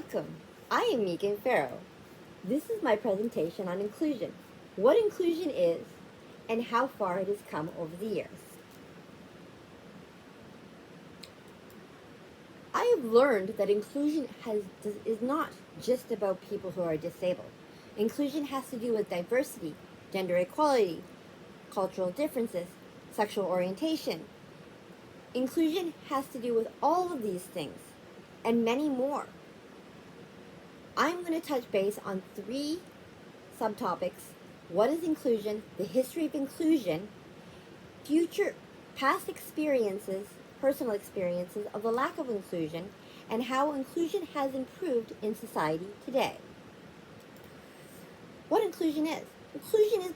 Welcome. I am Megan Farrow. This is my presentation on inclusion, what inclusion is, and how far it has come over the years. I have learned that inclusion is not just about people who are disabled. Inclusion has to do with diversity, gender equality, cultural differences, sexual orientation. Inclusion has to do with all of these things and many more. I'm going to touch base on 3 subtopics: what is inclusion, the history of inclusion, past experiences, personal experiences of the lack of inclusion, and how inclusion has improved in society today. What inclusion is? Inclusion is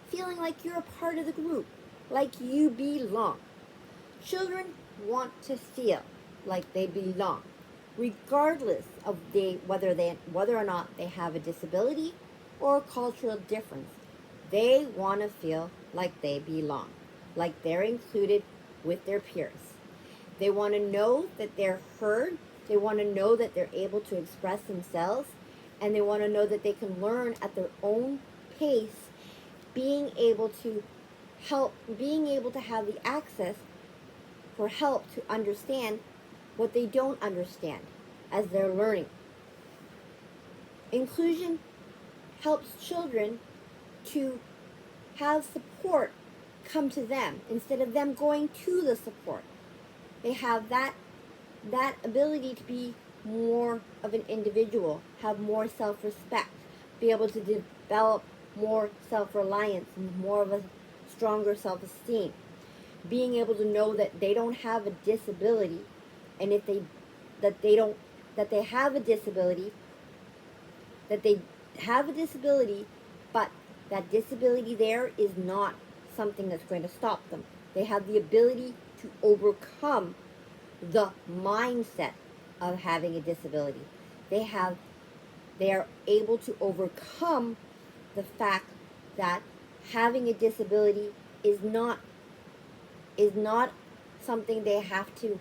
feeling like you're a part of the group, like you belong. Children want to feel like they belong, regardless of whether or not they have a disability or a cultural difference. They want to feel like they belong, like they're included with their peers. They want to know that they're heard. They want to know that they're able to express themselves, and they want to know that they can learn at their own pace, being able to have the access for help to understand what they don't understand as they're learning. Inclusion helps children to have support come to them instead of them going to the support. They have that ability to be more of an individual, have more self-respect, be able to develop more self-reliance and more of a stronger self-esteem. Being able to know that they don't have a disability, and if they have a disability, but that disability there is not something that's going to stop them. They have the ability to overcome the mindset of having a disability. They are able to overcome the fact that having a disability is not something they have to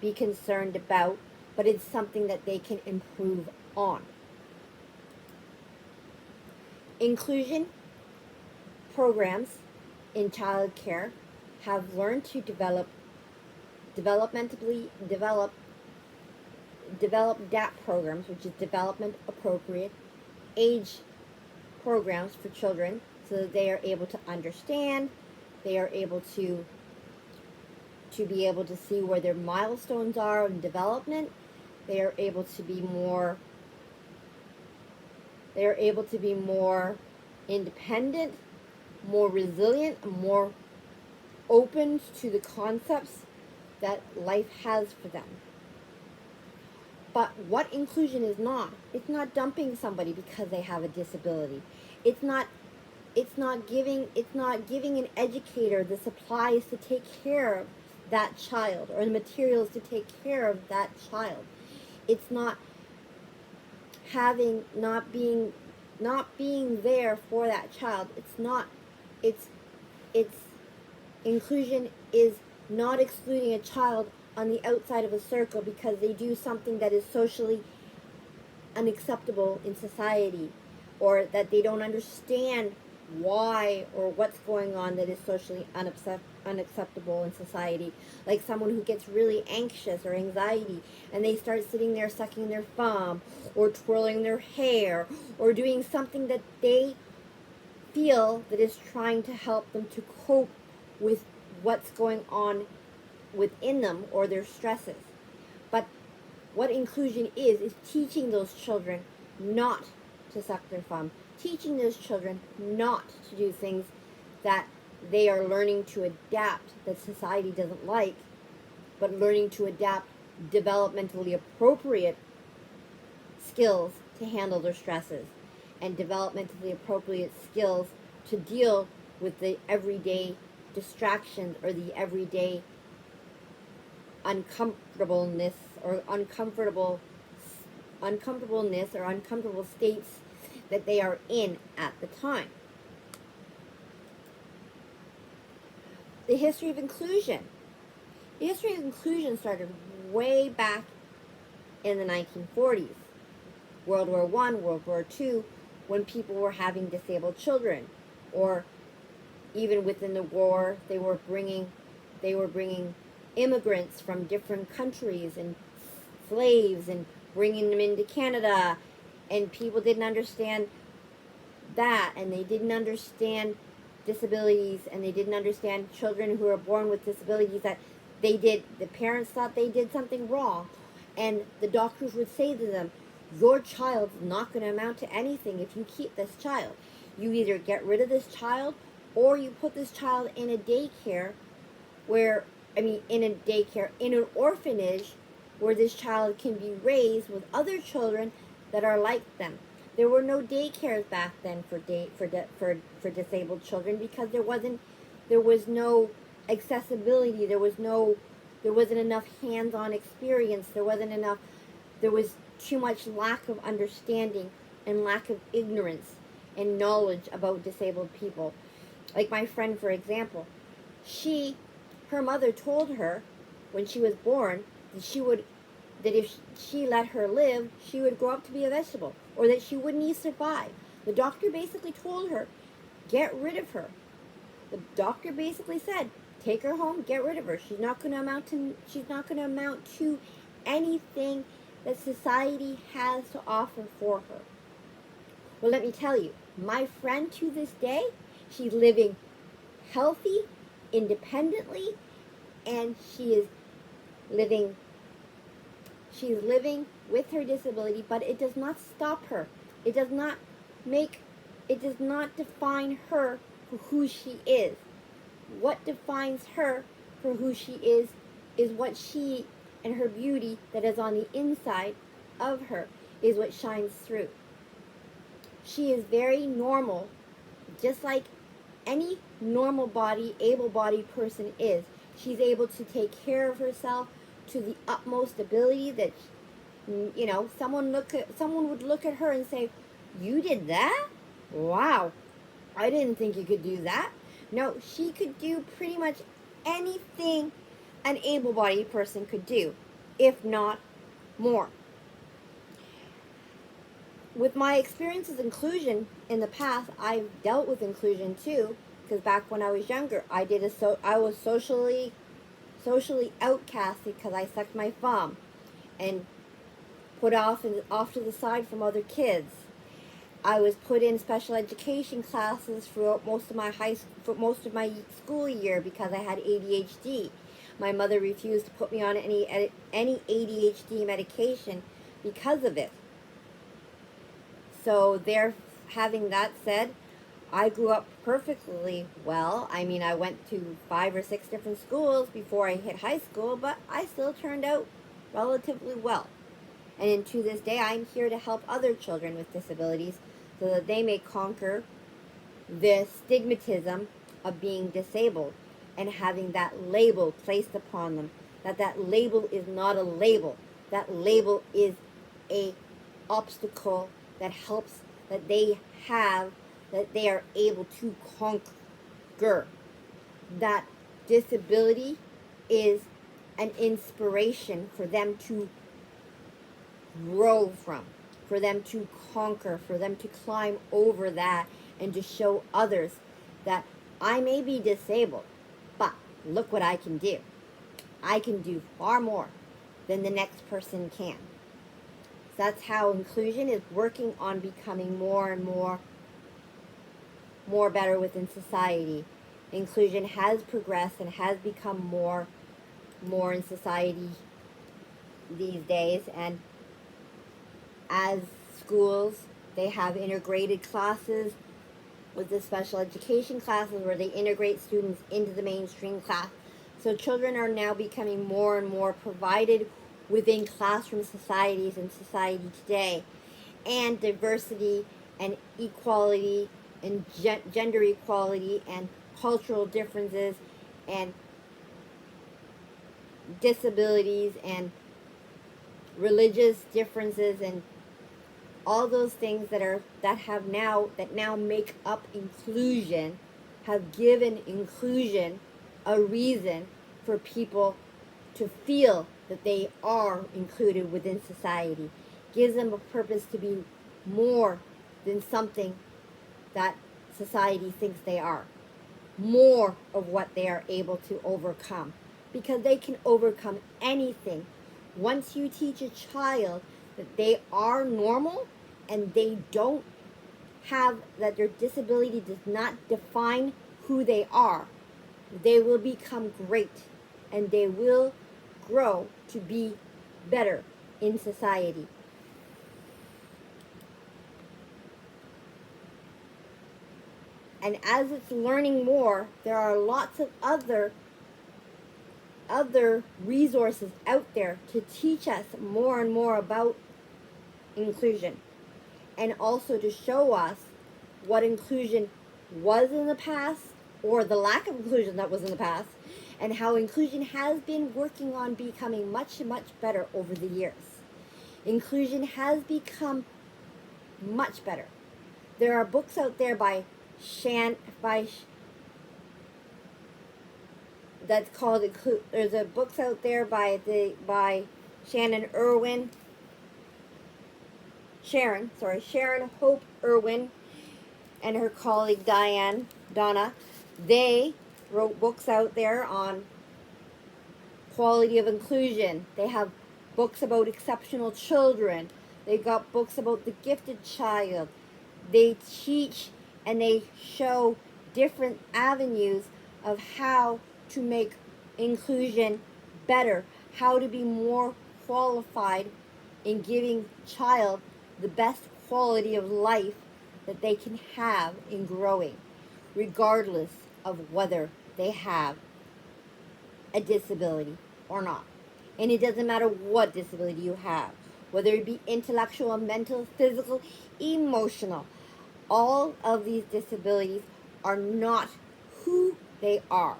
be concerned about, but it's something that they can improve on. Inclusion programs in child care have learned to develop DAP programs, which is development appropriate age programs for children, so that they are able to understand, they are able to be able to see where their milestones are in development. They are able to be more independent, more resilient, more open to the concepts that life has for them. But what inclusion is not, it's not dumping somebody because they have a disability. It's not giving an educator the supplies to take care of that child or the materials to take care of that child. It's not being there for that child. It's inclusion is not excluding a child on the outside of a circle because they do something that is socially unacceptable in society, or that they don't understand why or what's going on that is socially unacceptable in society. Like someone who gets really anxious or anxiety and they start sitting there sucking their thumb or twirling their hair or doing something that they feel that is trying to help them to cope with what's going on within them or their stresses. But what inclusion is teaching those children not to suck their thumb, teaching those children not to do things that they are learning to adapt that society doesn't like, but learning to adapt developmentally appropriate skills to handle their stresses and developmentally appropriate skills to deal with the everyday distractions or the everyday uncomfortableness or uncomfortable states that they are in at the time. The history of inclusion. The history of inclusion started way back in the 1940s. World War One, World War Two, when people were having disabled children, or even within the war, they were bringing immigrants from different countries and slaves and bringing them into Canada, and people didn't understand that, and they didn't understand disabilities, and they didn't understand children who were born with disabilities, that the parents thought they did something wrong, and the doctors would say to them, your child's not going to amount to anything if you keep this child. You either get rid of this child, or you put this child in a daycare in an orphanage where this child can be raised with other children that are like them. There were no daycares back then for disabled children, because there was no accessibility, there wasn't enough hands-on experience, there was too much lack of understanding and lack of ignorance and knowledge about disabled people. Like my friend, for example, her mother told her when she was born that if she let her live, she would grow up to be a vegetable, or that she wouldn't survive. The doctor basically told her, get rid of her. The doctor basically said, take her home, get rid of her. She's not going to amount to anything that society has to offer for her. Well, let me tell you, my friend to this day, she's living healthy, independently, and she's living with her disability, but it does not stop her. It does not define her for who she is. What defines her for who she is what she and her beauty that is on the inside of her, is what shines through. She is very normal, just like any normal body, able-bodied person is. She's able to take care of herself to the utmost ability that, someone would look at her and say, you did that? Wow, I didn't think you could do that. No, she could do pretty much anything an able-bodied person could do, if not more. With my experience with inclusion in the past, I've dealt with inclusion too, because back when I was younger, I was socially outcasted because I sucked my thumb and put off to the side from other kids. I was put in special education classes throughout most of my school year because I had ADHD. My mother refused to put me on any ADHD medication because of it. So having that said, I grew up perfectly well. I mean, I went to 5 or 6 different schools before I hit high school, but I still turned out relatively well. And to this day, I'm here to help other children with disabilities so that they may conquer the stigmatism of being disabled and having that label placed upon them. That label is not a label. That label is a obstacle that helps, that they are able to conquer. That disability is an inspiration for them to grow from, for them to conquer, for them to climb over that, and to show others that I may be disabled, but look what I can do. I can do far more than the next person can. So that's how inclusion is working on becoming more and more better within society. Inclusion has progressed and has become more in society these days, and as schools, they have integrated classes with the special education classes where they integrate students into the mainstream class. So children are now becoming more and more provided within classroom societies in society today. And diversity and equality and gender equality and cultural differences and disabilities and religious differences and all those things that now make up inclusion have given inclusion a reason for people to feel that they are included within society. gives them a purpose to be more than something that society thinks they are. More of what they are able to overcome. Because they can overcome anything. Once you teach a child that they are normal and they don't have, that their disability does not define who they are, they will become great and they will grow to be better in society. And as it's learning more, there are lots of other resources out there to teach us more and more about inclusion, and also to show us what inclusion was in the past, or the lack of inclusion that was in the past, and how inclusion has been working on becoming much, much better over the years. Inclusion has become much better. There are books out there that's called, there's a books out there by Sharon Hope Irwin and her colleague Donna. They wrote books out there on quality of inclusion. They have books about exceptional children. They got books about the gifted child. They teach and they show different avenues of how to make inclusion better, how to be more qualified in giving child the best quality of life that they can have in growing, regardless of whether they have a disability or not. And it doesn't matter what disability you have, whether it be intellectual, mental, physical, emotional. All of these disabilities are not who they are,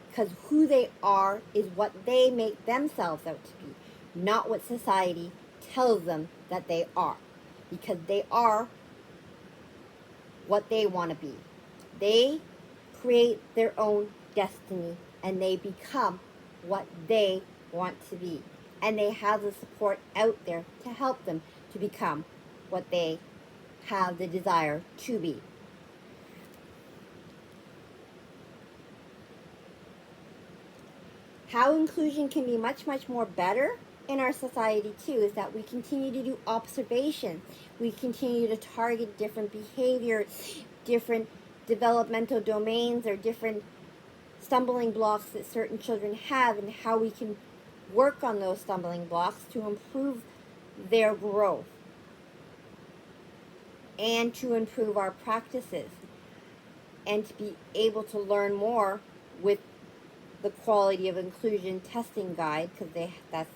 because who they are is what they make themselves out to be, not what society tells them that they are, because they are what they want to be. They create their own destiny and they become what they want to be, and they have the support out there to help them to become what they have the desire to be. How inclusion can be much, much more better in our society too is that we continue to do observation. We continue to target different behaviors, different developmental domains, or different stumbling blocks that certain children have, and how we can work on those stumbling blocks to improve their growth and to improve our practices and to be able to learn more with the Quality of Inclusion Testing Guide, because that's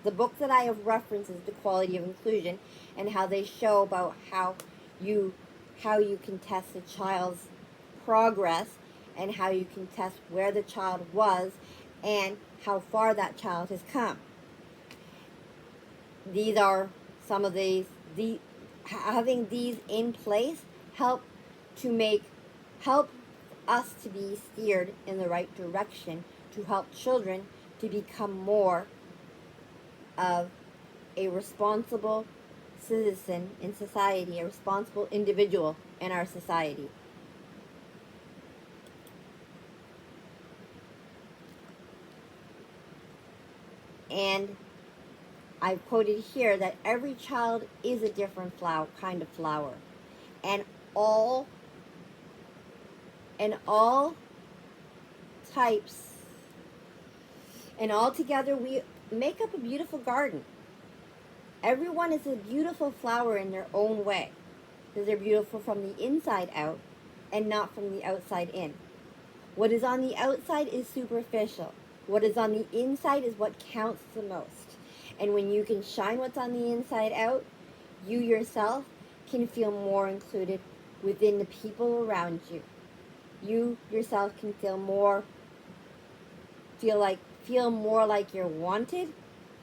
the book that I have referenced is the Quality of Inclusion, and how they show about how you can test a child's progress and how you can test where the child was and how far that child has come. These are some of these. Having these in place help us to be steered in the right direction, to help children to become more of a responsible citizen in society, a responsible individual in our society. And I've quoted here that every child is a different kind of flower, and all types, and all together we make up a beautiful garden. Everyone is a beautiful flower in their own way, because they're beautiful from the inside out and not from the outside in. What is on the outside is superficial. What is on the inside is what counts the most. And when you can shine what's on the inside out, you yourself can feel more included within the people around you. You yourself can feel more like you're wanted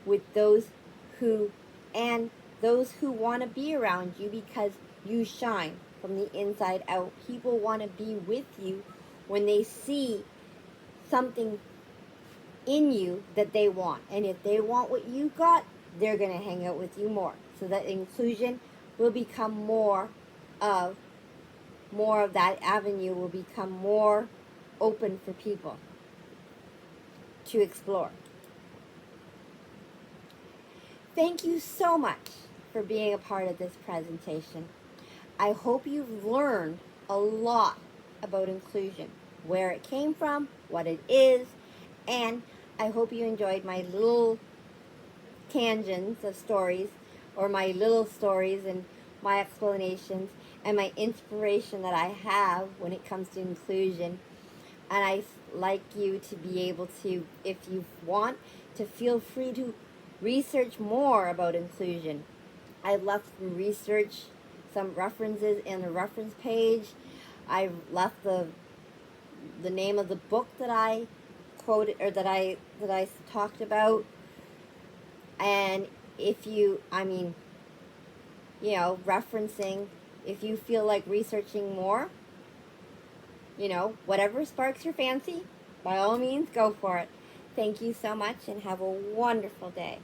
with those who want to be around you, because you shine from the inside out. People want to be with you when they see something in you that they want. And if they want what you got, they're going to hang out with you more. So that inclusion will become more of that avenue will become more open for people to explore. Thank you so much for being a part of this presentation. I hope you've learned a lot about inclusion, where it came from, what it is, and I hope you enjoyed my little tangents of stories, or my little stories and my explanations and my inspiration that I have when it comes to inclusion. And I like you to be able to, if you want, to feel free to research more about inclusion. I left some references in the reference page. I left the name of the book that I quoted, or that I talked about. And if you, referencing, if you feel like researching more, whatever sparks your fancy, by all means, go for it. Thank you so much and have a wonderful day.